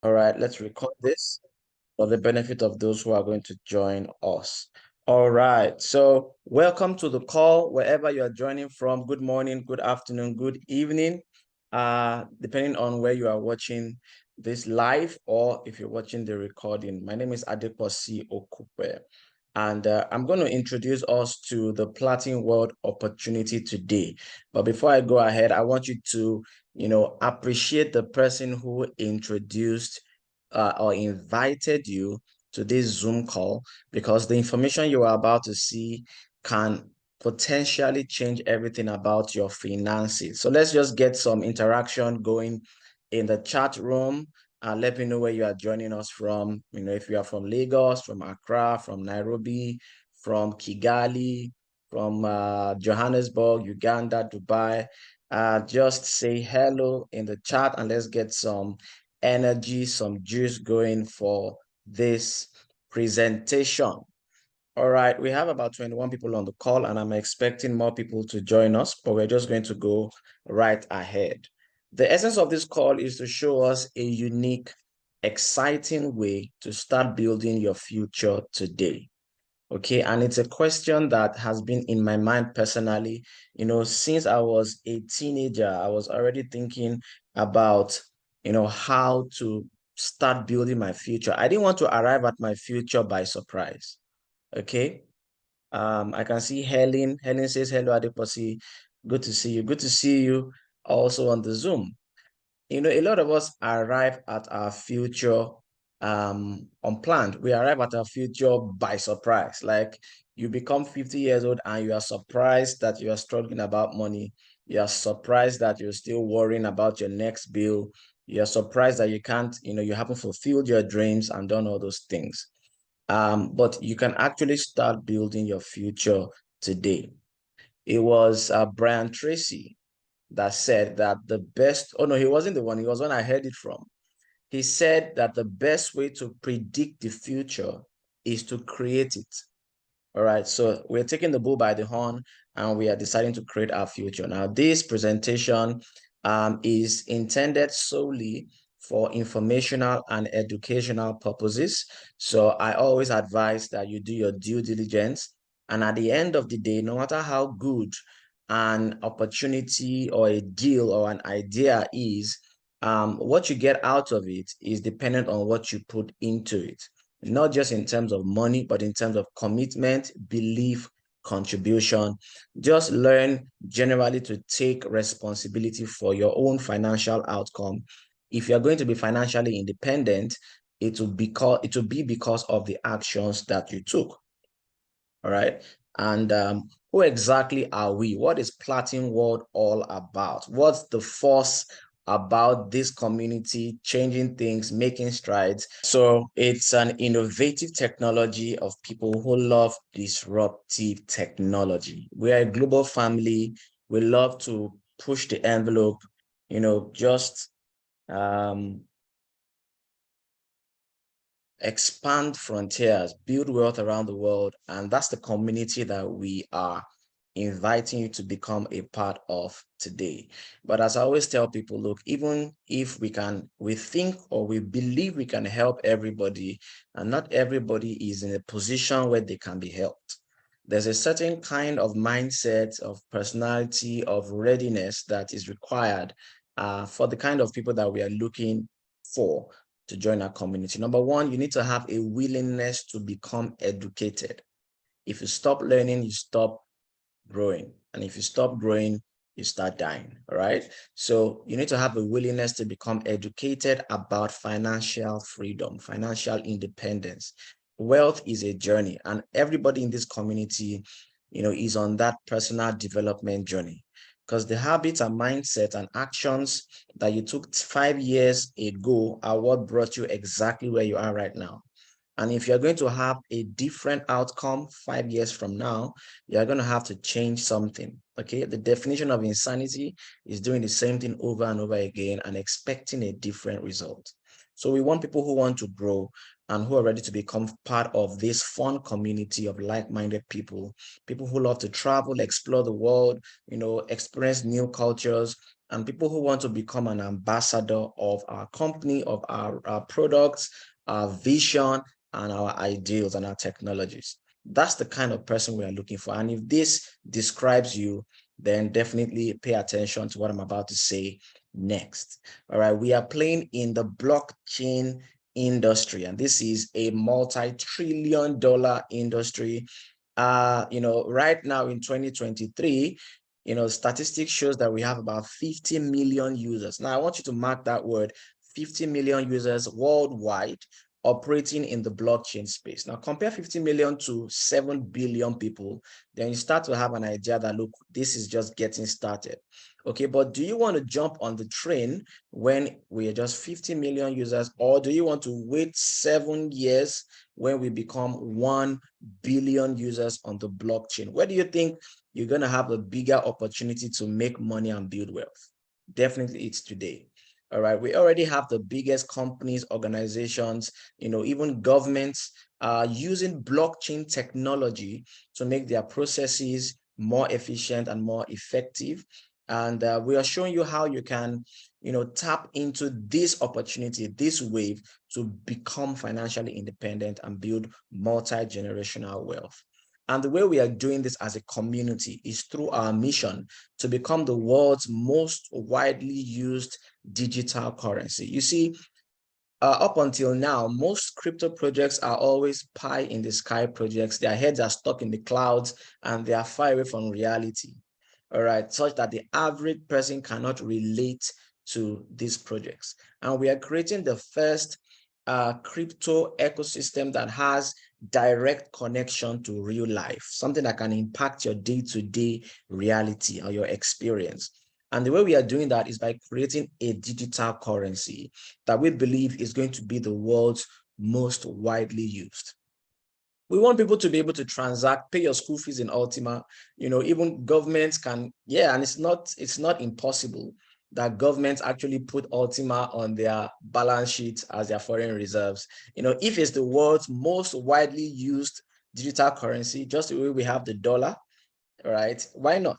All right, let's record this for the benefit of those who are going to join us. All right, so welcome to the call, wherever you are joining from. Good morning, good afternoon, good evening, depending on where you are watching this live or if you're watching the recording. My name is Adeposi Okupe, and I'm going to introduce us to the Platinworld opportunity today. But before I go ahead, I want you to appreciate the person who introduced or invited you to this Zoom call, because the information you are about to see can potentially change everything about your finances. So let's just get some interaction going in the chat room. Let me know where you are joining us from. If you are from Lagos, from Accra, from Nairobi, from Kigali, from Johannesburg, Uganda, Dubai. Just say hello in the chat and let's get some energy, some juice going for this presentation. All right, we have about 21 people on the call and I'm expecting more people to join us, but we're just going to go right ahead. The essence of this call is to show us a unique, exciting way to start building your future today. Okay, and it's a question that has been in my mind personally. Since I was a teenager, I was already thinking about, how to start building my future. I didn't want to arrive at my future by surprise. Okay. I can see Helen. Helen says, hello, Adeposi. Good to see you. Good to see you also on the Zoom. A lot of us arrive at our future unplanned. We arrive at our future by surprise. Like you become 50 years old and you are surprised that you are struggling about money. You are surprised that you're still worrying about your next bill. You're surprised that you can't, you haven't fulfilled your dreams and done all those things. But you can actually start building your future today. It was Brian Tracy that said that the best, oh no, he wasn't the one, he was one I heard it from. He said that the best way to predict the future is to create it. All right, so we're taking the bull by the horn and we are deciding to create our future. Now, this presentation is intended solely for informational and educational purposes. So I always advise that you do your due diligence. And at the end of the day, no matter how good an opportunity or a deal or an idea is, what you get out of it is dependent on what you put into it, not just in terms of money, but in terms of commitment, belief, contribution. Just learn generally to take responsibility for your own financial outcome. If you're going to be financially independent, it will be because of the actions that you took. All right. And who exactly are we? What is Platinworld all about? What's the force about this community changing things, making strides? So it's an innovative technology of people who love disruptive technology. We are a global family. We love to push the envelope, just expand frontiers, build wealth around the world. And that's the community that we are inviting you to become a part of today. But as I always tell people, look, even if we think or we believe we can help everybody, and not everybody is in a position where they can be helped. There's a certain kind of mindset, of personality, of readiness that is required for the kind of people that we are looking for to join our community. Number one, you need to have a willingness to become educated. If you stop learning, you stop growing. And if you stop growing, you start dying, all right? So you need to have a willingness to become educated about financial freedom, financial independence. Wealth is a journey, and everybody in this community, is on that personal development journey, because the habits and mindset and actions that you took 5 years ago are what brought you exactly where you are right now. And if you're going to have a different outcome 5 years from now, you're going to have to change something. Okay. The definition of insanity is doing the same thing over and over again and expecting a different result. So we want people who want to grow and who are ready to become part of this fun community of like-minded people who love to travel, explore the world, experience new cultures, and people who want to become an ambassador of our company, of our products, our vision, and our ideals and our technologies. That's the kind of person we are looking for. And if this describes you, then definitely pay attention to what I'm about to say next. All right, we are playing in the blockchain industry, and this is a multi-trillion-dollar industry. Right now in 2023, statistics shows that we have about 50 million users. Now, I want you to mark that word, 50 million users worldwide operating in the blockchain space. Now, compare 50 million to 7 billion people, then you start to have an idea that, look, this is just getting started. Okay, but do you want to jump on the train when we are just 50 million users, or do you want to wait 7 years when we become 1 billion users on the blockchain? Where do you think you're going to have a bigger opportunity to make money and build wealth? Definitely it's today. All right, we already have the biggest companies, organizations, even governments using blockchain technology to make their processes more efficient and more effective. And we are showing you how you can, tap into this opportunity, this wave, to become financially independent and build multi-generational wealth. And the way we are doing this as a community is through our mission to become the world's most widely used digital currency. You see, up until now, most crypto projects are always pie in the sky projects. Their heads are stuck in the clouds and they are far away from reality. All right, such that the average person cannot relate to these projects. And we are creating the first crypto ecosystem that has direct connection to real life, something that can impact your day-to-day reality or your experience. And the way we are doing that is by creating a digital currency that we believe is going to be the world's most widely used. We want people to be able to transact, pay your school fees in Ultima. Even governments can, and it's not impossible that governments actually put Ultima on their balance sheet as their foreign reserves. If it's the world's most widely used digital currency, just the way we have the dollar, right? Why not?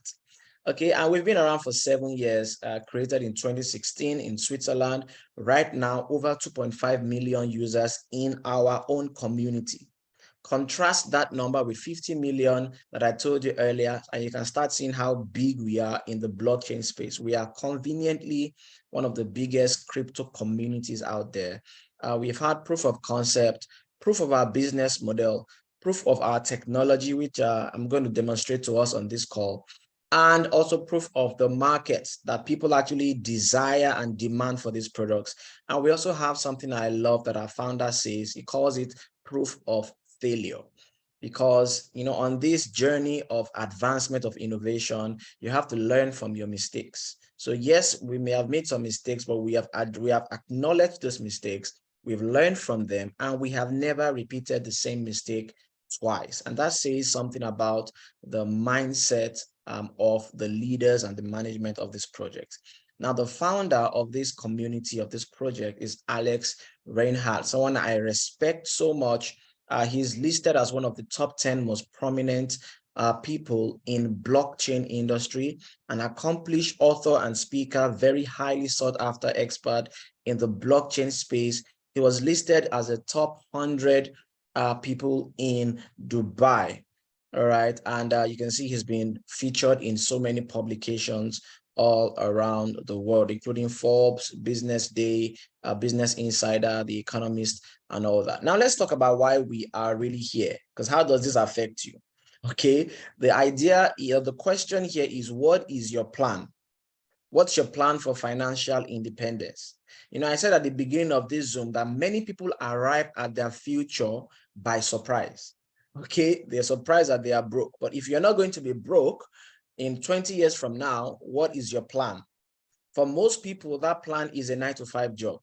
Okay, and we've been around for 7 years, created in 2016 in Switzerland. Right now, over 2.5 million users in our own community. Contrast that number with 50 million that I told you earlier, and you can start seeing how big we are in the blockchain space. We are conveniently one of the biggest crypto communities out there. We've had proof of concept, proof of our business model, proof of our technology, which I'm going to demonstrate to us on this call, and also proof of the markets that people actually desire and demand for these products. And we also have something I love that our founder says. He calls it proof of failure. Because, on this journey of advancement of innovation, you have to learn from your mistakes. So yes, we may have made some mistakes, but we have acknowledged those mistakes. We've learned from them, and we have never repeated the same mistake twice. And that says something about the mindset of the leaders and the management of this project. Now, the founder of this community, of this project, is Alex Reinhardt, someone I respect so much. He's listed as one of the top 10 most prominent people in blockchain industry, an accomplished author and speaker, very highly sought after expert in the blockchain space. He was listed as a top 100 people in Dubai. All right, and you can see he's been featured in so many publications all around the world, including Forbes, Business Day, Business Insider, The Economist, and all that. Now let's talk about why we are really here, because how does this affect you? Okay, the idea, the question here is, what is your plan? What's your plan for financial independence? I said at the beginning of this Zoom that many people arrive at their future by surprise. Okay, they're surprised that they are broke. But if you're not going to be broke in 20 years from now, what is your plan? For most people, that plan is a 9-to-5 job.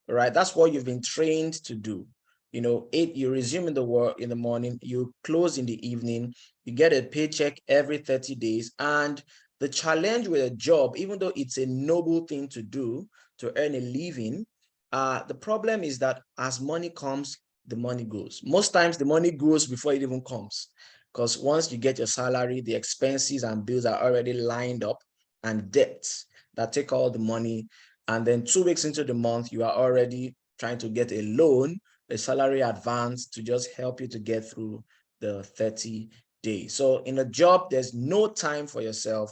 All right, that's what you've been trained to do. You resume in the work in the morning, you close in the evening, you get a paycheck every 30 days. And the challenge with a job, even though it's a noble thing to do to earn a living, the problem is that as money comes, the money goes. Most times the money goes before it even comes, because once you get your salary, the expenses and bills are already lined up, and debts that take all the money. And then 2 weeks into the month, you are already trying to get a loan, a salary advance to just help you to get through the 30 days. So in a job, there's no time for yourself.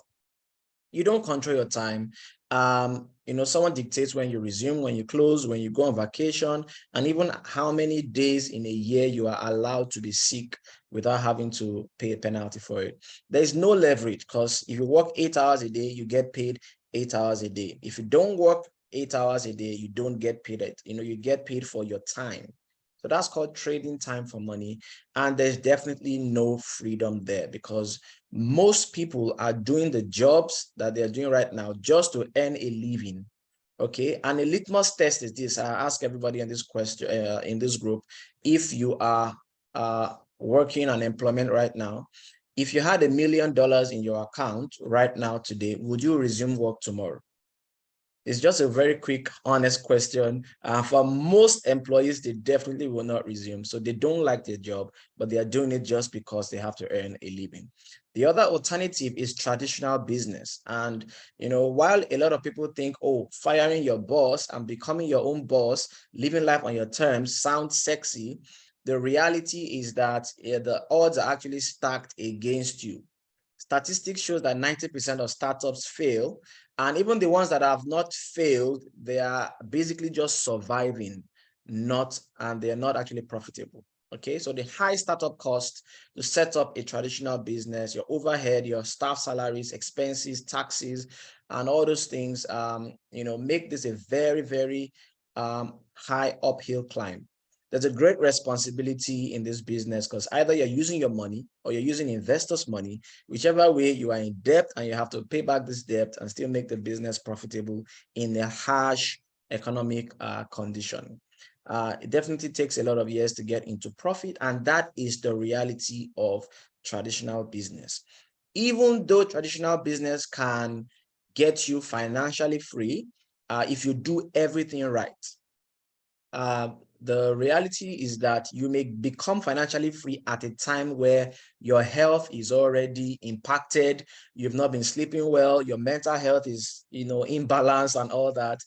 You don't control your time. Someone dictates when you resume, when you close, when you go on vacation, and even how many days in a year you are allowed to be sick without having to pay a penalty for it. There's no leverage, because if you work 8 hours a day, you get paid 8 hours a day. If you don't work 8 hours a day, you don't get paid it. You get paid for your time. So that's called trading time for money. And there's definitely no freedom there, because most people are doing the jobs that they're doing right now just to earn a living. Okay, and a litmus test is this. I ask everybody in this question, in this group, if you are working on employment right now, if you had $1 million in your account right now today, would you resume work tomorrow? It's just a very quick, honest question. For most employees, they definitely will not resume. So they don't like their job, but they are doing it just because they have to earn a living. The other alternative is traditional business. And, while a lot of people think, oh, firing your boss and becoming your own boss, living life on your terms sounds sexy, the reality is that the odds are actually stacked against you. Statistics show that 90% of startups fail, and even the ones that have not failed, they are basically just surviving, and they are not actually profitable. Okay, so the high startup cost to set up a traditional business, your overhead, your staff salaries, expenses, taxes, and all those things, make this a very, very high uphill climb. There's a great responsibility in this business, because either you're using your money or you're using investors' money. Whichever way, you are in debt and you have to pay back this debt and still make the business profitable in a harsh economic condition. It definitely takes a lot of years to get into profit, and that is the reality of traditional business. Even though traditional business can get you financially free, if you do everything right, the reality is that you may become financially free at a time where your health is already impacted, you've not been sleeping well, your mental health is, imbalanced and all that.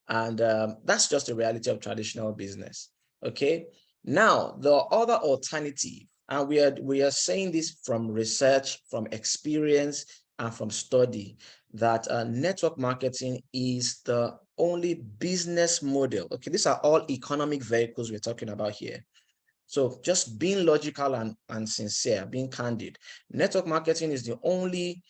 And that's just the reality of traditional business. Okay. Now, the other alternative, and we are saying this from research, from experience, and from study, that network marketing is the only business model. Okay, these are all economic vehicles we're talking about here. So just being logical and sincere, being candid, network marketing is the only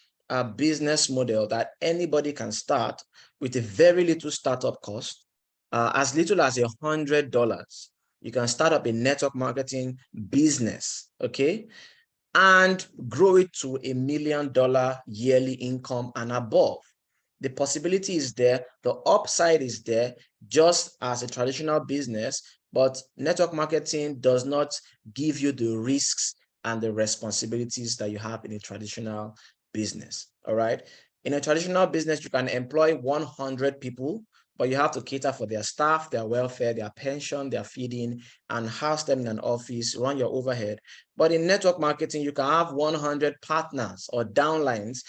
business model that anybody can start with a very little startup cost, as little as $100. You can start up a network marketing business, okay, and grow it to $1 million yearly income and above. The possibility is there, the upside is there, just as a traditional business, but network marketing does not give you the risks and the responsibilities that you have in a traditional business. All right. In a traditional business, you can employ 100 people, but you have to cater for their staff, their welfare, their pension, their feeding, and house them in an office, run your overhead. But in network marketing, you can have 100 partners or downlines,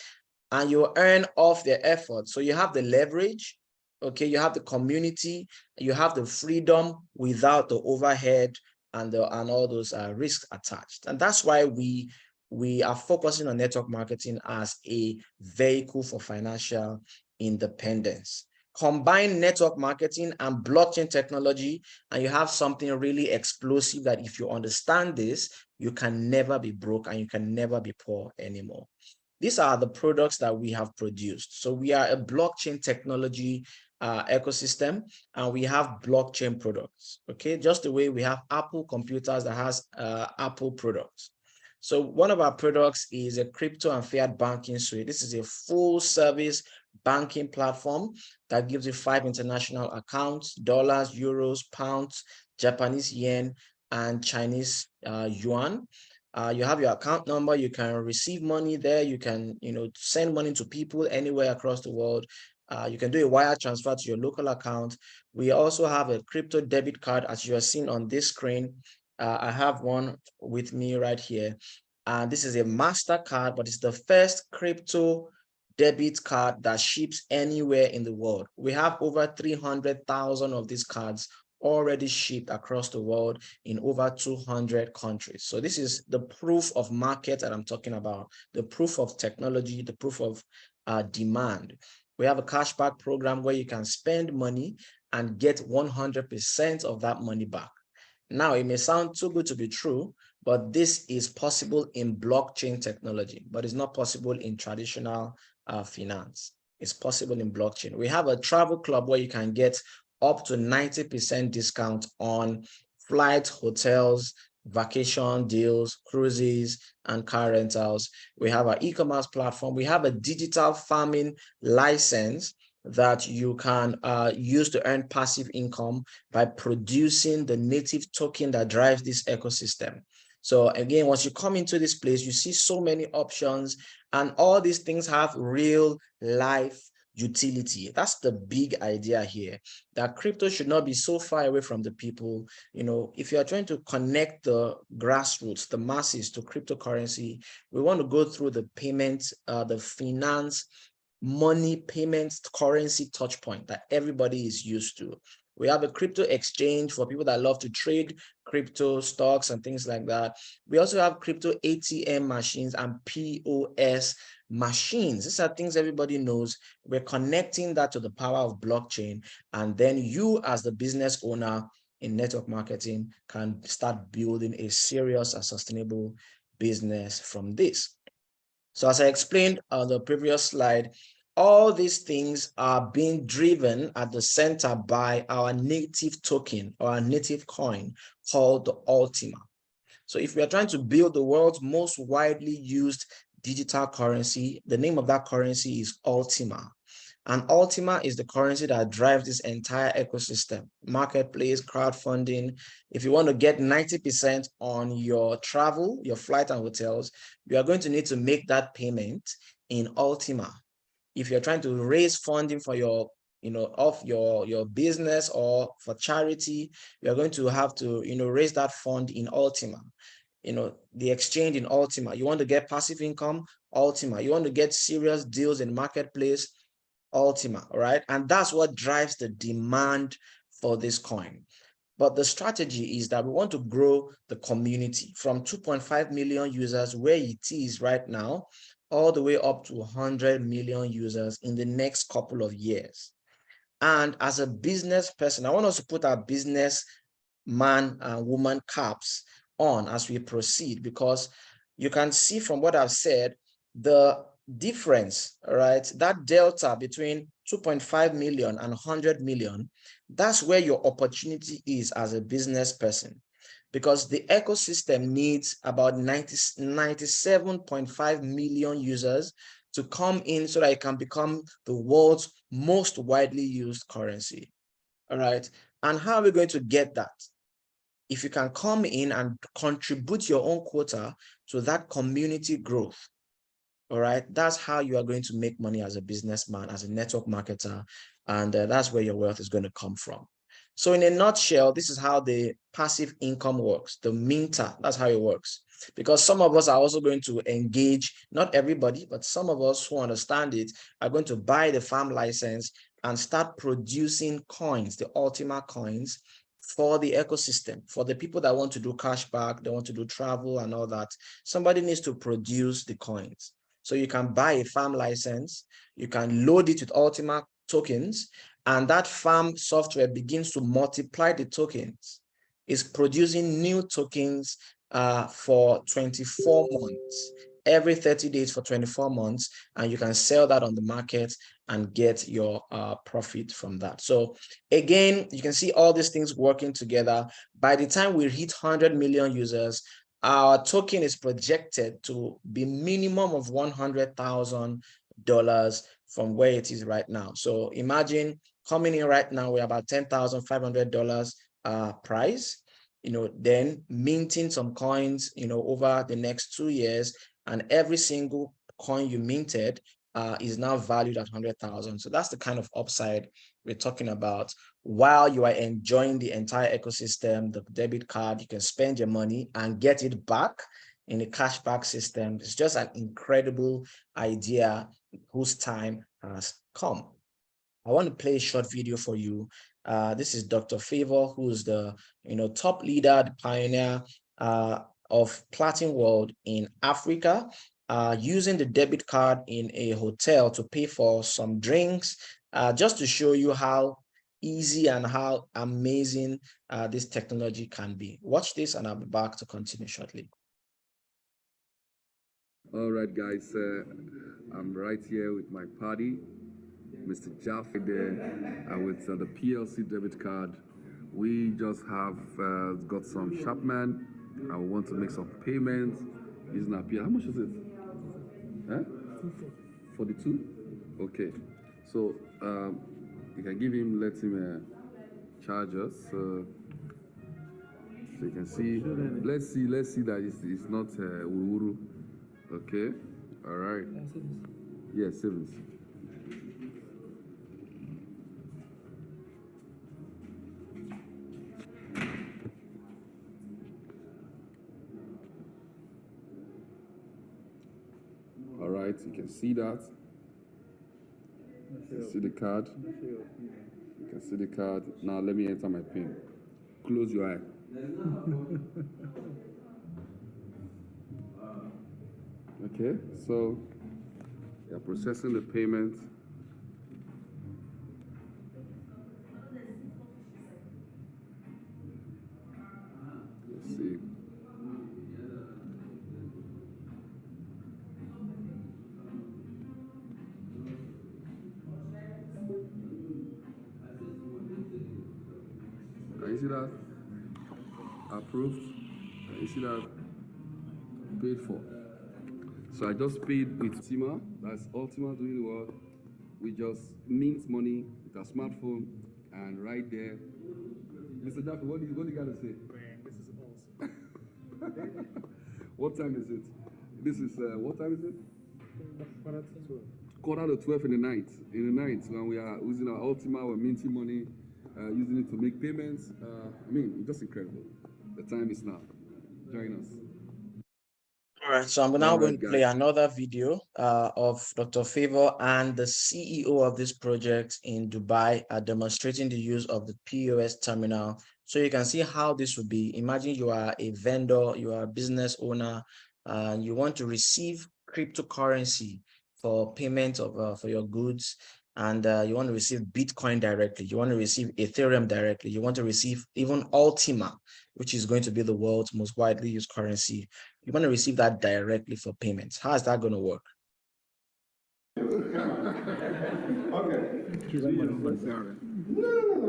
and you earn off their effort. So you have the leverage, okay, you have the community, you have the freedom without the overhead and all those risks attached. And that's why we are focusing on network marketing as a vehicle for financial independence. Combine network marketing and blockchain technology, and you have something really explosive that if you understand this, you can never be broke and you can never be poor anymore. These are the products that we have produced. So we are a blockchain technology ecosystem, and we have blockchain products, okay? Just the way we have Apple computers that has Apple products. So one of our products is a crypto and fiat banking suite. This is a full service banking platform that gives you 5 international accounts: dollars, euros, pounds, Japanese yen, and Chinese yuan. You have your account number. You can receive money there. You can, send money to people anywhere across the world. You can do a wire transfer to your local account. We also have a crypto debit card, as you are seeing on this screen. I have one with me right here. This is a MasterCard, but it's the first crypto debit card that ships anywhere in the world. We have over 300,000 of these cards already shipped across the world in over 200 countries. So this is the proof of market that I'm talking about, the proof of technology, the proof of demand. We have a cashback program where you can spend money and get 100% of that money back. Now, it may sound too good to be true, but this is possible in blockchain technology, but it's not possible in traditional finance. It's possible in blockchain. We have a travel club where you can get up to 90% discount on flights, hotels, vacation deals, cruises, and car rentals. We have our e-commerce platform. We have a digital farming license that you can use to earn passive income by producing the native token that drives this ecosystem. So again, once you come into this place, you see so many options, and all these things have real life utility. That's the big idea here, that crypto should not be so far away from the people. You know, if you are trying to connect the grassroots, the masses to cryptocurrency, we want to go through the payments, the finance, money, payments, currency touch point that everybody is used to. We have a crypto exchange for people that love to trade crypto stocks and things like that. We also have crypto ATM machines and POS machines. These are things everybody knows. We're connecting that to the power of blockchain. And then you, as the business owner in network marketing, can start building a serious and sustainable business from this. So as I explained on the previous slide, all these things are being driven at the center by our native token or our native coin called the Ultima. So if we are trying to build the world's most widely used digital currency, the name of that currency is Ultima. And Ultima is the currency that drives this entire ecosystem, marketplace, crowdfunding. If you want to get 90% on your travel, your flight and hotels, you are going to need to make that payment in Ultima. If you're trying to raise funding for your, of your business or for charity, you're going to have to, raise that fund in Ultima. The exchange in Ultima. You want to get passive income, Ultima. You want to get serious deals in marketplace, Ultima, all right? And that's what drives the demand for this coin. But the strategy is that we want to grow the community from 2.5 million users where it is right now, all the way up to 100 million users in the next couple of years. And as a business person, I want us to put our business man and woman caps on as we proceed, because you can see from what I've said, the difference, all right, that delta between 2.5 million and 100 million, that's where your opportunity is as a business person, because the ecosystem needs about 97.5 million users to come in so that it can become the world's most widely used currency. All right. And how are we going to get that? If you can come in and contribute your own quota to that community growth, all right, that's how you are going to make money as a businessman, as a network marketer, and that's where your wealth is going to come from. So in a nutshell, this is how the passive income works, the minter, that's how it works. Because some of us are also going to engage, not everybody, but some of us who understand it are going to buy the farm license and start producing coins, the Ultima coins, for the ecosystem, for the people that want to do cashback, they want to do travel and all that. Somebody needs to produce the coins. So you can buy a farm license, you can load it with Ultima tokens, and that farm software begins to multiply the tokens. It's producing new tokens for 24 months, every 30 days for 24 months, and you can sell that on the market and get your profit from that. So again, you can see all these things working together. By the time we hit 100 million users, our token is projected to be minimum of $100,000 from where it is right now. So imagine coming in right now, we're about $10,500 price, then minting some coins, over the next 2 years, and every single coin you minted is now valued at 100,000. So that's the kind of upside we're talking about. While you are enjoying the entire ecosystem, the debit card, you can spend your money and get it back in a cashback system. It's just an incredible idea whose time has come. I want to play a short video for you. This is Dr. Favor, who's the top leader, the pioneer of Platinworld in Africa, using the debit card in a hotel to pay for some drinks, just to show you how easy and how amazing this technology can be. Watch this and I'll be back to continue shortly. All right, guys, I'm right here with my party, Mr. Jaffe there, with the PLC debit card. We just have got some Shopman. I want to make some payments using our PLC. How much is it? Huh? 42? Okay. So you can give him, let him charge us. So you can see. Let's see that it's not Uhuru. Okay. All right. Yes, savings. All right, you can see that. You can see the card. You can see the card. Now let me enter my PIN. Close your eye. Okay, so we are processing the payment. Let's see. Can you see that? Approved. Can you see that? Paid for. So I just paid with Ultima. That's Ultima doing the work. We just mint money with a smartphone, and right there, Mr. Jaffe, what do you gotta say? Man, this is awesome. What time is it? This is what time is it? Quarter to 12. Quarter to 12 in the night. In the night, when we are using our Ultima, we're minting money, using it to make payments. I mean, it's just incredible. The time is now. Join us. All right, so I'm now going to play another video of Dr. Favor and the CEO of this project in Dubai demonstrating the use of the POS terminal. So you can see how this would be. Imagine you are a vendor, you are a business owner, and you want to receive cryptocurrency for payment of for your goods, and you want to receive Bitcoin directly, you want to receive Ethereum directly, you want to receive even Ultima, which is going to be the world's most widely used currency. You want to receive that directly for payments. How is that going to work? Okay. No,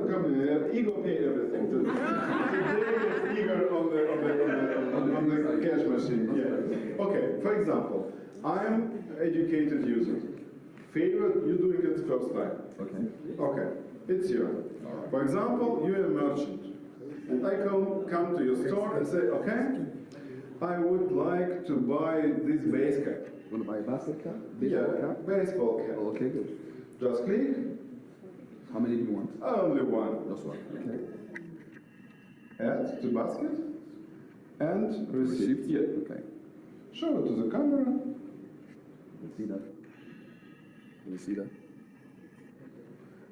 come on. Ego paid everything. Today is eager on the cash machine. Yeah. Okay. For example, I'm educated user. Favorite, you're doing it first time. Okay. Okay. It's your. For example, you're a merchant, and I come to your store and say, okay, I would like to buy this base cap. Want to buy a basket cap? Baseball cap. Oh, okay, good. Just click. How many do you want? Only one. Just one. Okay. Add to basket and receipt. Yeah. Okay. Show it to the camera. Let's see that. Can you see that?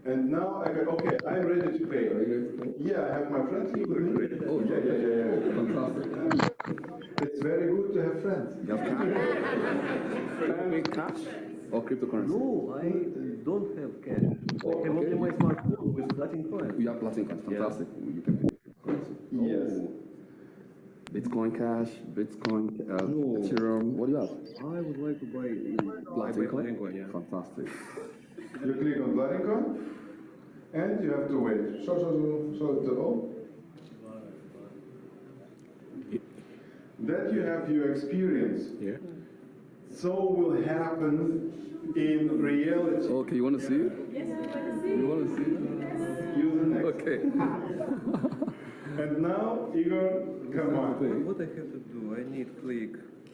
And now I go, okay, I'm ready to pay. Are you ready to pay? Yeah, I have my friends here with me. Oh, Yeah. Fantastic. It's very good to have friends. You have cash or cryptocurrency? No, I don't have cash. I have only my smartphone with Platin coin. You have Platin coins. Fantastic. You can pay currency. Yes. Oh. Bitcoin Cash, Bitcoin, No. Ethereum. What do you have? I would like to buy Platin Platin coin. yeah. Fantastic. You click on Platin coin, and you have to wait. Show it to all. That you have your experience. Yeah. So will happen in reality. Okay, you want to see it? Yes, we want to see. You want to see it? Use the next. Okay. And now, Igor, come on. What I have to do? I need click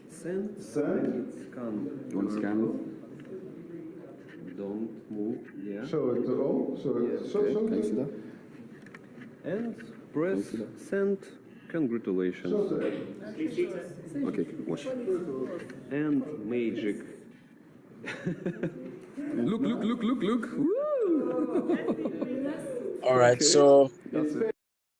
send. Send. I need scan. You want to scan Don't move. Yeah. Show it to all. Show it. Yes. Show it? Can you see it. that? And press Can you see that? send Congratulations. Okay, watch. And magic. Look. Woo! All right, Okay. so That's it.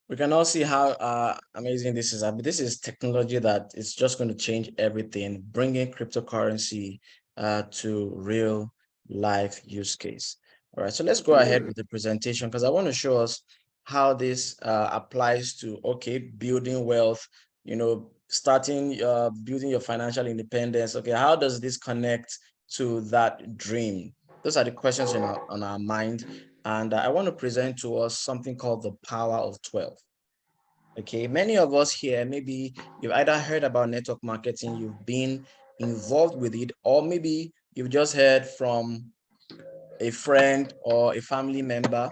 we can all see how amazing this is. I mean, this is technology that is just going to change everything, bringing cryptocurrency to real life use case. All right, so let's go ahead with the presentation because I want to show us how this applies to, okay, building wealth, starting building your financial independence. Okay, how does this connect to that dream? Those are the questions on our mind. And I want to present to us something called the power of 12. Okay, many of us here, maybe you've either heard about network marketing, you've been involved with it, or maybe you've just heard from a friend or a family member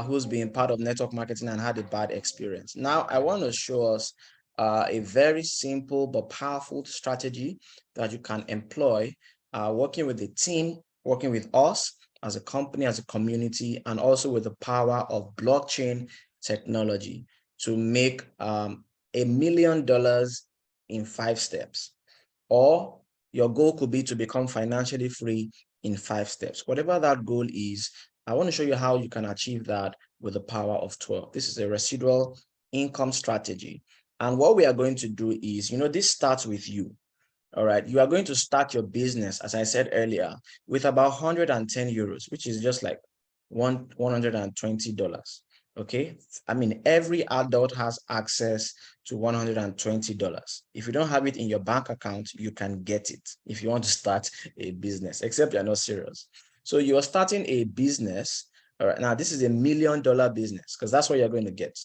who's been part of network marketing and had a bad experience. Now, I want to show us a very simple but powerful strategy that you can employ working with a team, working with us as a company, as a community, and also with the power of blockchain technology to make $1 million in 5 steps. Or your goal could be to become financially free in 5 steps. Whatever that goal is, I want to show you how you can achieve that with the power of 12. This is a residual income strategy. And what we are going to do is, this starts with you. All right. You are going to start your business, as I said earlier, with about 110 euros, which is just like $120. Okay. I mean, every adult has access to $120. If you don't have it in your bank account, you can get it if you want to start a business, except you're not serious. So you are starting a business. All right. Now, this is $1 million business because that's what you're going to get.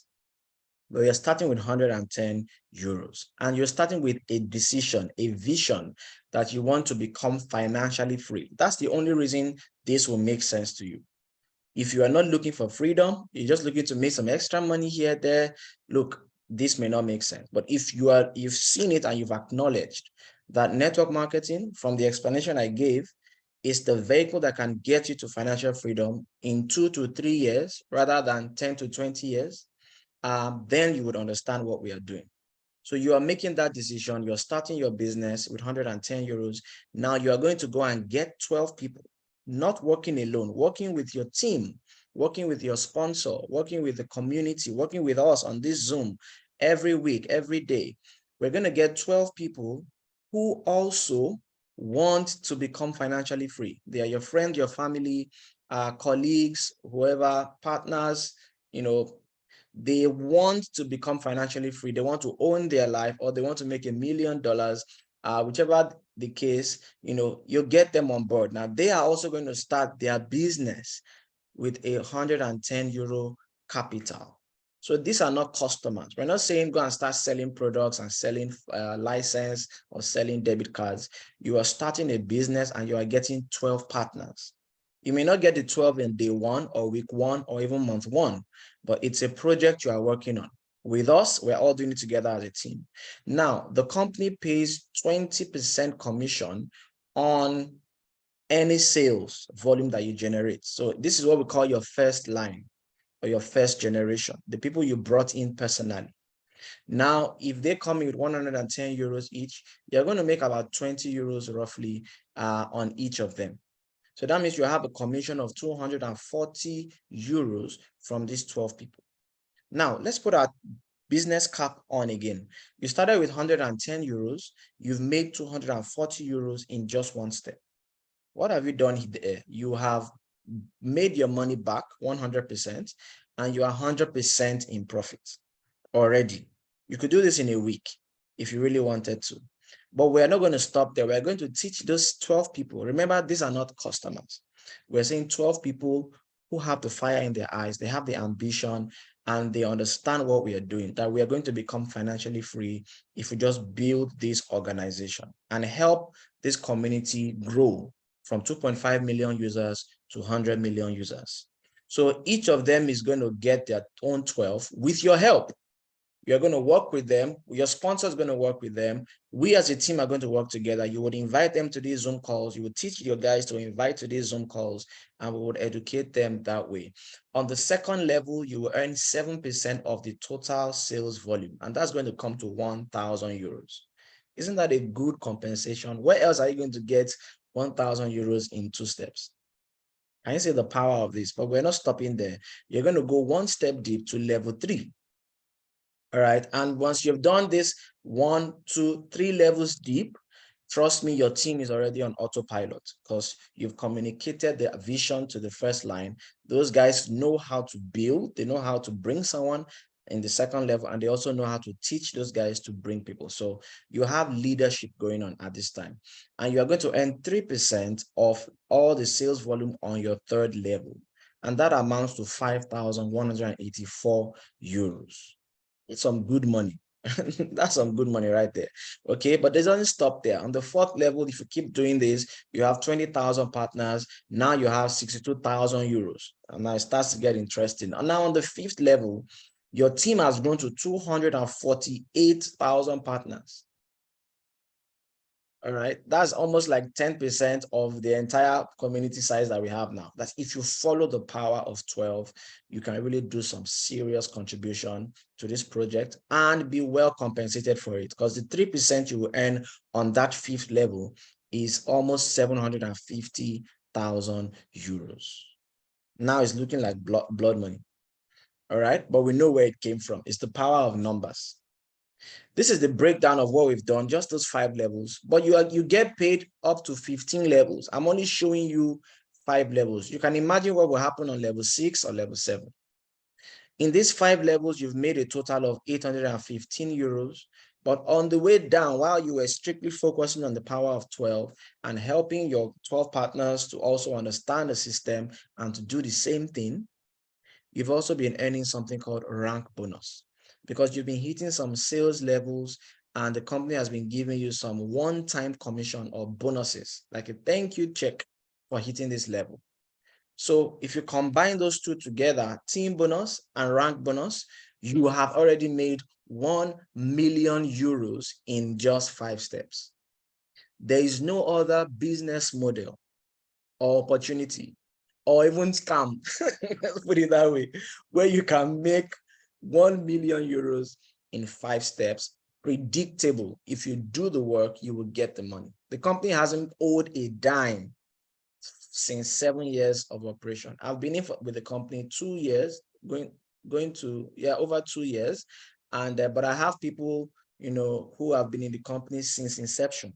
But you're starting with 110 euros and you're starting with a decision, a vision that you want to become financially free. That's the only reason this will make sense to you. If you are not looking for freedom, you're just looking to make some extra money here, there, look, this may not make sense. But if you've seen it and you've acknowledged that network marketing, from the explanation I gave, is the vehicle that can get you to financial freedom in 2 to 3 years rather than 10 to 20 years, then you would understand what we are doing. So you are making that decision. You're starting your business with 110 euros. Now you are going to go and get 12 people, not working alone, working with your team, working with your sponsor, working with the community, working with us on this Zoom every week, every day. We're going to get 12 people who also want to become financially free. They are your friend, your family, colleagues, whoever, partners, they want to become financially free. They want to own their life, or they want to make $1 million, whichever the case, you get them on board. Now, they are also going to start their business with a 110 euro capital. So these are not customers. We're not saying go and start selling products and selling license or selling debit cards. You are starting a business and you are getting 12 partners. You may not get the 12 in day one or week one or even month one, but it's a project you are working on. With us, we're all doing it together as a team. Now, the company pays 20% commission on any sales volume that you generate. So this is what we call your first line or your first generation, the people you brought in personally. Now, if they come in with 110 euros each, you're going to make about 20 euros roughly on each of them. So that means you have a commission of 240 euros from these 12 people. Now, let's put our business cap on again. You started with 110 euros. You've made 240 euros in just one step. What have you done there? You have made your money back 100% and you are 100% in profit already. You could do this in a week if you really wanted to. But we're not going to stop there. We're going to teach those 12 people. Remember, these are not customers. We're saying 12 people who have the fire in their eyes, they have the ambition, and they understand what we are doing, that we are going to become financially free if we just build this organization and help this community grow from 2.5 million users to 100 million users. So each of them is going to get their own 12 with your help. You're going to work with them. Your sponsor is going to work with them. We as a team are going to work together. You would invite them to these Zoom calls. You would teach your guys to invite to these Zoom calls, and we would educate them that way. On the second level, you will earn 7% of the total sales volume, and that's going to come to 1,000 euros. Isn't that a good compensation? Where else are you going to get 1,000 euros in 2 steps? Can you see the power of this? But we're not stopping there. You're going to go 1 step deep to level 3. All right. And once you've done this 1, 2, 3 levels deep, trust me, your team is already on autopilot because you've communicated the vision to the first line. Those guys know how to build. They know how to bring someone in the second level, and they also know how to teach those guys to bring people. So you have leadership going on at this time, and you are going to earn 3% of all the sales volume on your third level. And that amounts to 5,184 euros. It's some good money. That's some good money right there. Okay, but it doesn't stop there. On the fourth level, if you keep doing this, you have 20,000 partners. Now you have 62,000 euros. And now it starts to get interesting. And now on the fifth level, your team has grown to 248,000 partners. All right, that's almost like 10% of the entire community size that we have now. That's if you follow the power of 12, you can really do some serious contribution to this project and be well compensated for it, because the 3% you will earn on that fifth level is almost 750,000 euros. Now it's looking like blood money. All right, but we know where it came from. It's the power of numbers. This is the breakdown of what we've done, just those 5 levels, but you get paid up to 15 levels. I'm only showing you 5 levels. You can imagine what will happen on level 6 or level 7. In these 5 levels, you've made a total of 815 euros, but on the way down, while you were strictly focusing on the power of 12 and helping your 12 partners to also understand the system and to do the same thing, you've also been earning something called rank bonus, because you've been hitting some sales levels and the company has been giving you some one-time commission or bonuses, like a thank you check for hitting this level. So if you combine those two together, team bonus and rank bonus, you have already made 1 million euros in just 5 steps. There is no other business model or opportunity or even scam, let's put it that way, where you can make 1 million euros in 5 steps, predictable. If you do the work, you will get the money. The company hasn't owed a dime since 7 years of operation. I've been in with the company 2 years, going to, over 2 years. And, but I have people, who have been in the company since inception,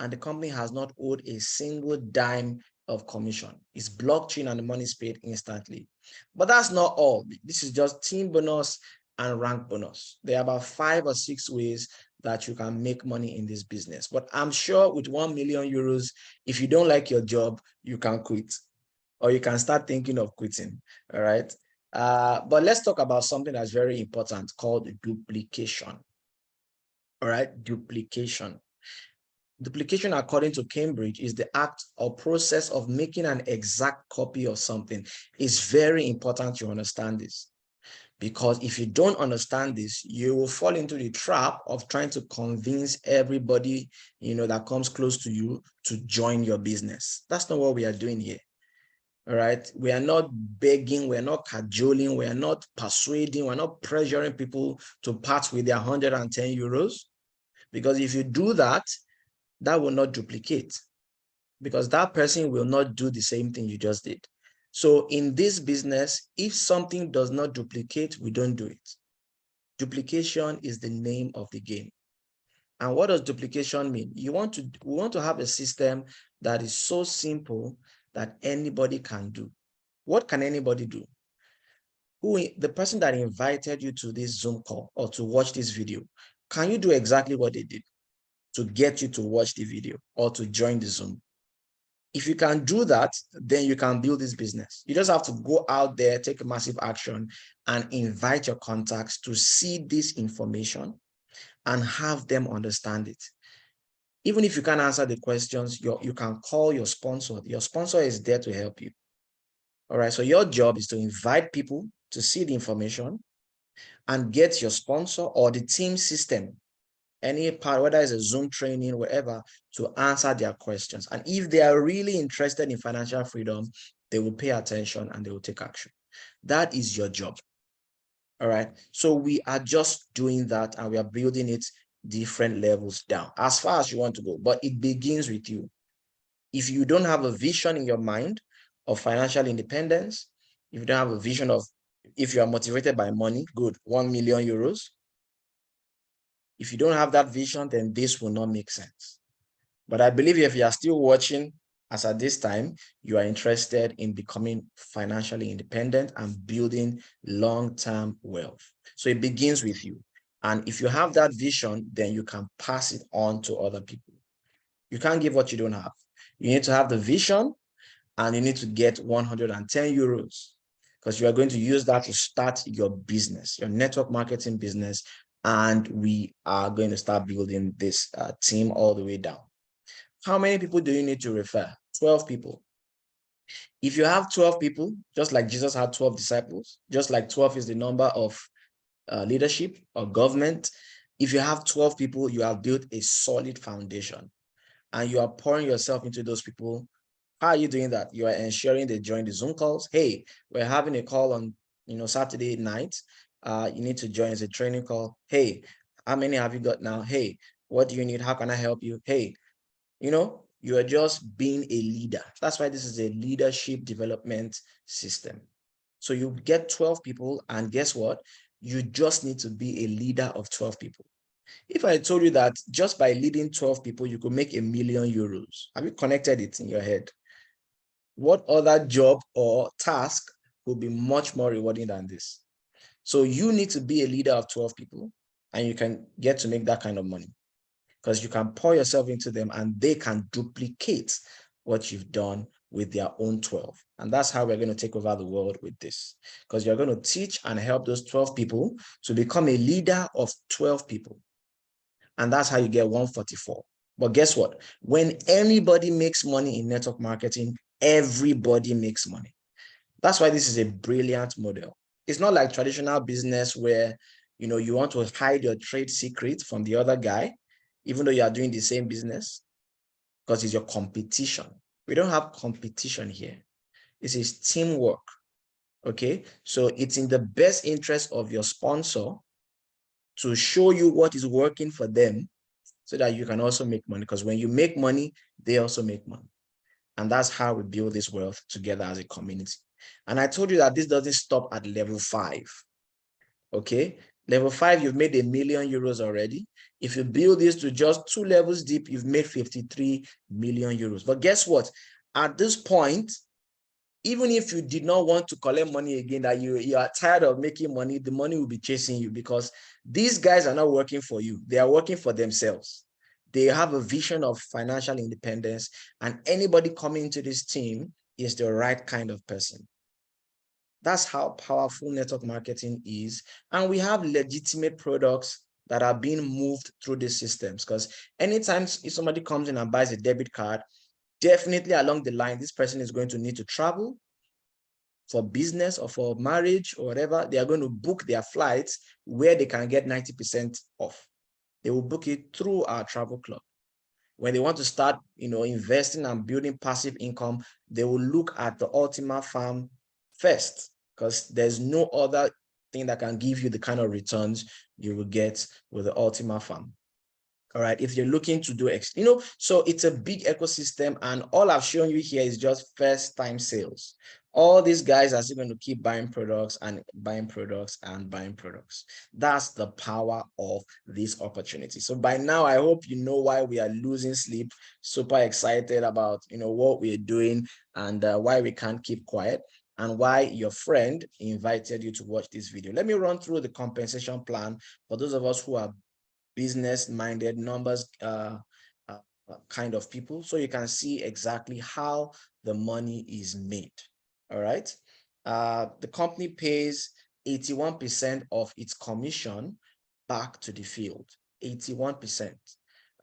and the company has not owed a single dime of commission. It's blockchain and the money is paid instantly. But that's not all. This is just team bonus and rank bonus. There are about 5 or 6 ways that you can make money in this business. But I'm sure with 1 million euros, if you don't like your job, you can quit, or you can start thinking of quitting. All right. But let's talk about something that's very important called duplication. All right, duplication. Duplication, according to Cambridge, is the act or process of making an exact copy of something. It's very important you understand this, because if you don't understand this, you will fall into the trap of trying to convince everybody, that comes close to you to join your business. That's not what we are doing here. All right. We are not begging, we're not cajoling, we're not persuading, we're not pressuring people to part with their 110 euros. Because if you do that, that will not duplicate, because that person will not do the same thing you just did. So in this business, if something does not duplicate, we don't do it. Duplication is the name of the game. And what does duplication mean? We want to have a system that is so simple that anybody can do. What can anybody do? The person that invited you to this Zoom call or to watch this video, can you do exactly what they did to get you to watch the video or to join the Zoom? If you can do that, then you can build this business. You just have to go out there, take a massive action, and invite your contacts to see this information and have them understand it. Even if you can't answer the questions, you can call your sponsor. Your sponsor is there to help you. All right, so your job is to invite people to see the information and get your sponsor or the team system, any part, whether it's a Zoom training, whatever, to answer their questions. And if they are really interested in financial freedom, they will pay attention and they will take action. That is your job. All right. So we are just doing that and we are building it different levels down as far as you want to go. But it begins with you. If you don't have a vision in your mind of financial independence, if you don't have a vision of, if you are motivated by money, good, 1 million euros. If you don't have that vision, then this will not make sense. But I believe if you are still watching, as at this time, you are interested in becoming financially independent and building long-term wealth. So it begins with you. And if you have that vision, then you can pass it on to other people. You can't give what you don't have. You need to have the vision and you need to get 110 euros because you are going to use that to start your business, your network marketing business. And we are going to start building this team all the way down. How many people do you need to refer? 12 people. If you have 12 people, just like Jesus had 12 disciples, just like 12 is the number of leadership or government, if you have 12 people, you have built a solid foundation and you are pouring yourself into those people. How are you doing that? You are ensuring they join the Zoom calls. Hey, we're having a call on Saturday night. You need to join as a training call. Hey, how many have you got now? Hey, what do you need? How can I help you? Hey, you are just being a leader. That's why this is a leadership development system. So you get 12 people and guess what? You just need to be a leader of 12 people. If I told you that just by leading 12 people, you could make 1 million euros, have you connected it in your head? What other job or task will be much more rewarding than this? So you need to be a leader of 12 people and you can get to make that kind of money because you can pour yourself into them and they can duplicate what you've done with their own 12. And that's how we're going to take over the world with this, because you're going to teach and help those 12 people to become a leader of 12 people. And that's how you get 144. But guess what? When anybody makes money in network marketing, everybody makes money. That's why this is a brilliant model. It's not like traditional business where you want to hide your trade secret from the other guy, even though you are doing the same business, because it's your competition. We don't have competition here. This is teamwork. Okay, so it's in the best interest of your sponsor to show you what is working for them so that you can also make money, because when you make money, they also make money. And that's how we build this wealth together as a community. And I told you that this doesn't stop at level 5. Okay, level 5, you've made 1 million euros already. If you build this to just 2 levels deep, you've made 53 million euros. But guess what? At this point, even if you did not want to collect money again, that you are tired of making money, the money will be chasing you, because these guys are not working for you. They are working for themselves. They have a vision of financial independence, and anybody coming into this team is the right kind of person. That's how powerful network marketing is. And we have legitimate products that are being moved through these systems, because anytime if somebody comes in and buys a debit card, definitely along the line, this person is going to need to travel for business or for marriage or whatever. They are going to book their flights where they can get 90% off. They will book it through our travel club. When they want to start, investing and building passive income, they will look at the Ultima Farm first, because there's no other thing that can give you the kind of returns you will get with the Ultima Farm. All right, if you're looking to do so it's a big ecosystem, and all I've shown you here is just first time sales. All these guys are still going to keep buying products and buying products and buying products. That's the power of this opportunity. So by now, I hope you know why we are losing sleep, super excited about what we're doing, and why we can't keep quiet, and why your friend invited you to watch this video. Let me run through the compensation plan for those of us who are business-minded, numbers kind of people, so you can see exactly how the money is made. All right. The company pays 81% of its commission back to the field. 81%.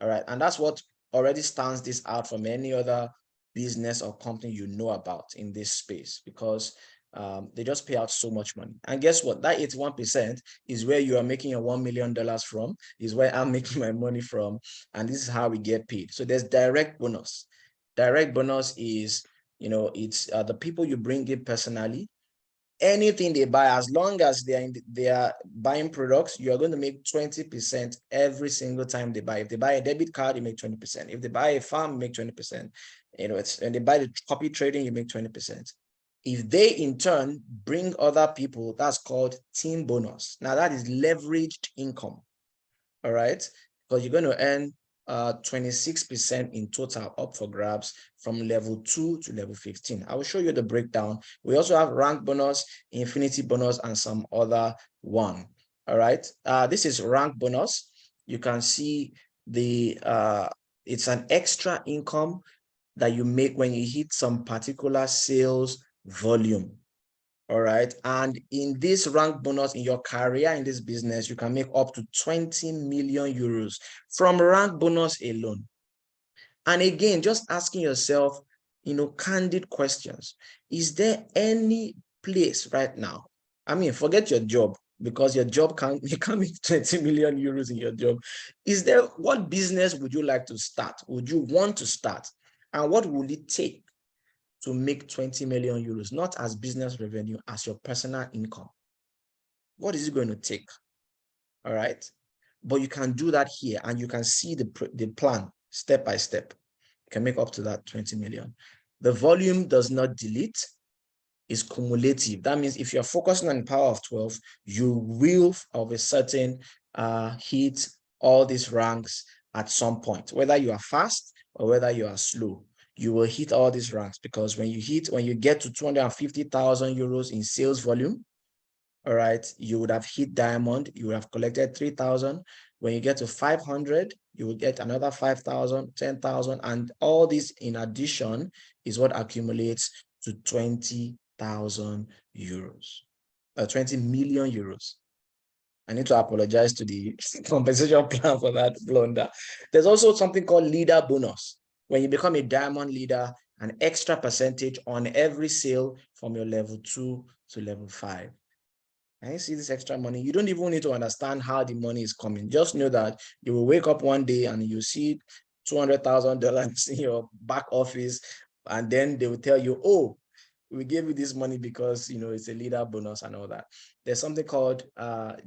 All right. And that's what already stands this out from any other business or company about in this space, because They just pay out so much money. And guess what? That 81% is where you are making your $1 million from, is where I'm making my money from. And this is how we get paid. So there's direct bonus. Direct bonus is, it's the people you bring in personally. Anything they buy, as long as they are buying products, you are going to make 20% every single time they buy. If they buy a debit card, you make 20%. If they buy a farm, you make 20%. And they buy the copy trading, you make 20%. If they in turn bring other people, that's called team bonus. Now that is leveraged income. All right, because you're going to earn 26% in total up for grabs from level 2 to level 15. I will show you the breakdown. We also have rank bonus, infinity bonus, and some other one. All right, this is rank bonus. You can see the it's an extra income that you make when you hit some particular sales volume. All right. And in this rank bonus in your career in this business, you can make up to 20 million euros from rank bonus alone. And again, just asking yourself, candid questions. Is there any place right now? I mean, forget your job, because your job you can't make 20 million euros in your job. What business would you like to start? Would you want to start? And what will it take to make 20 million euros, not as business revenue, as your personal income? What is it going to take? All right. But you can do that here, and you can see the plan step by step. You can make up to that 20 million. The volume does not delete, it's cumulative. That means if you're focusing on the power of 12, you will of a certain hit all these ranks at some point, whether you are fast or whether you are slow. You will hit all these ranks, because when you get to 250,000 euros in sales volume, all right, you would have hit diamond, you would have collected 3,000. When you get to 500, you will get another 5,000, 10,000, and all this in addition is what accumulates to 20,000 euros, 20 million euros. I need to apologize to the compensation plan for that blunder. There's also something called leader bonus. When you become a diamond leader, an extra percentage on every sale from your level 2 to level 5. And you see this extra money, you don't even need to understand how the money is coming. Just know that you will wake up one day and you see $200,000 in your back office, and then they will tell you, oh, we gave you this money because it's a leader bonus and all that. There's something called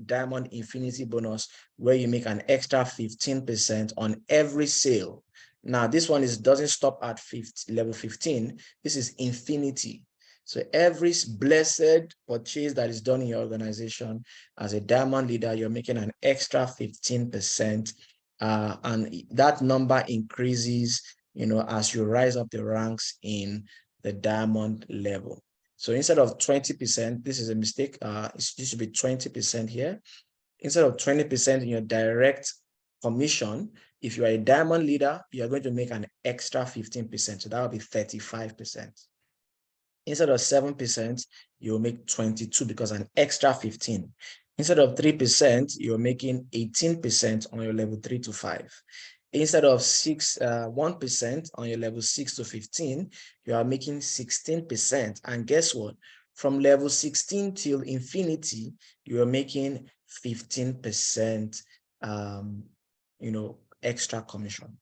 Diamond Infinity bonus, where you make an extra 15% on every sale. Now this one doesn't stop at level 15. This is infinity. So every blessed purchase that is done in your organization as a diamond leader, you're making an extra 15%, and that number increases as you rise up the ranks in the diamond level. So instead of 20%, this is a mistake. It should be 20% here. Instead of 20% in your direct commission, if you are a diamond leader, you are going to make an extra 15%. So that will be 35%. Instead of 7%, you'll make 22, because an extra 15. Instead of 3%, you're making 18% on your level 3 to 5. Instead of 1% on your level 6 to 15, you are making 16%. And guess what? From level 16 till infinity, you are making 15%, extra commission,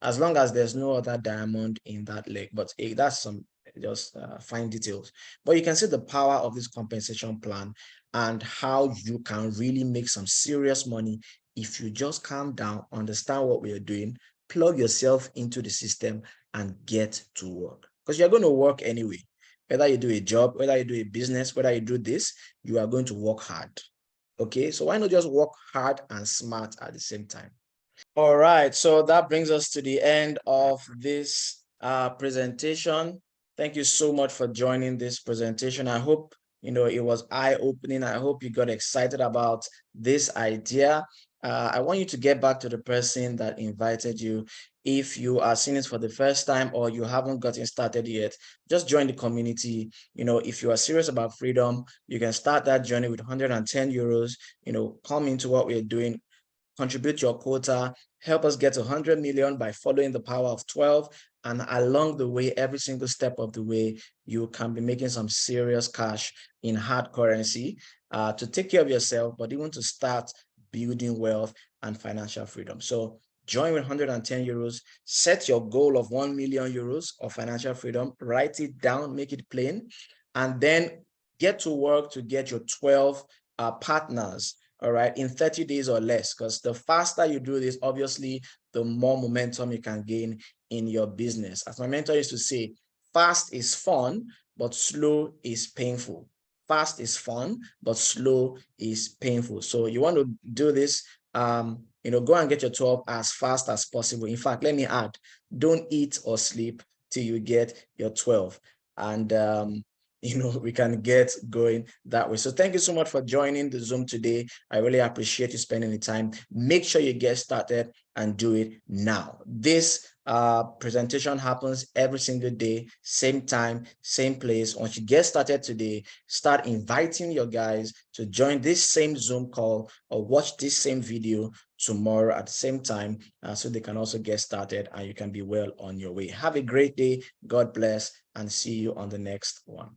as long as there's no other diamond in that leg. But that's some just fine details. But you can see the power of this compensation plan and how you can really make some serious money if you just calm down, understand what we are doing, plug yourself into the system, and get to work. Because you're going to work anyway. Whether you do a job, whether you do a business, whether you do this, you are going to work hard. Okay, so why not just work hard and smart at the same time? All right, so that brings us to the end of this presentation. Thank you so much for joining this presentation. I hope it was eye-opening. I hope you got excited about this idea. I want you to get back to the person that invited you. If you are seeing it for the first time or you haven't gotten started yet, just join the community. If you are serious about freedom, you can start that journey with 110 euros. Come into what we're doing, contribute your quota, help us get to 100 million by following the power of 12, And along the way, every single step of the way, you can be making some serious cash in hard currency to take care of yourself, but even to start building wealth and financial freedom. So join with 110 euros, set your goal of 1 million euros of financial freedom, write it down, make it plain, and then get to work to get your 12 partners, all right, in 30 days or less, because the faster you do this, obviously, the more momentum you can gain in your business. As my mentor used to say, fast is fun, but slow is painful. Fast is fun, but slow is painful. So you want to do this, go and get your 12 as fast as possible. In fact, let me add, don't eat or sleep till you get your 12. And we can get going that way. So thank you so much for joining the Zoom today. I really appreciate you spending the time. Make sure you get started and do it now. This presentation happens every single day, same time, same place. Once you get started today, start inviting your guys to join this same Zoom call or watch this same video tomorrow at the same time so they can also get started and you can be well on your way. Have a great day. God bless and see you on the next one.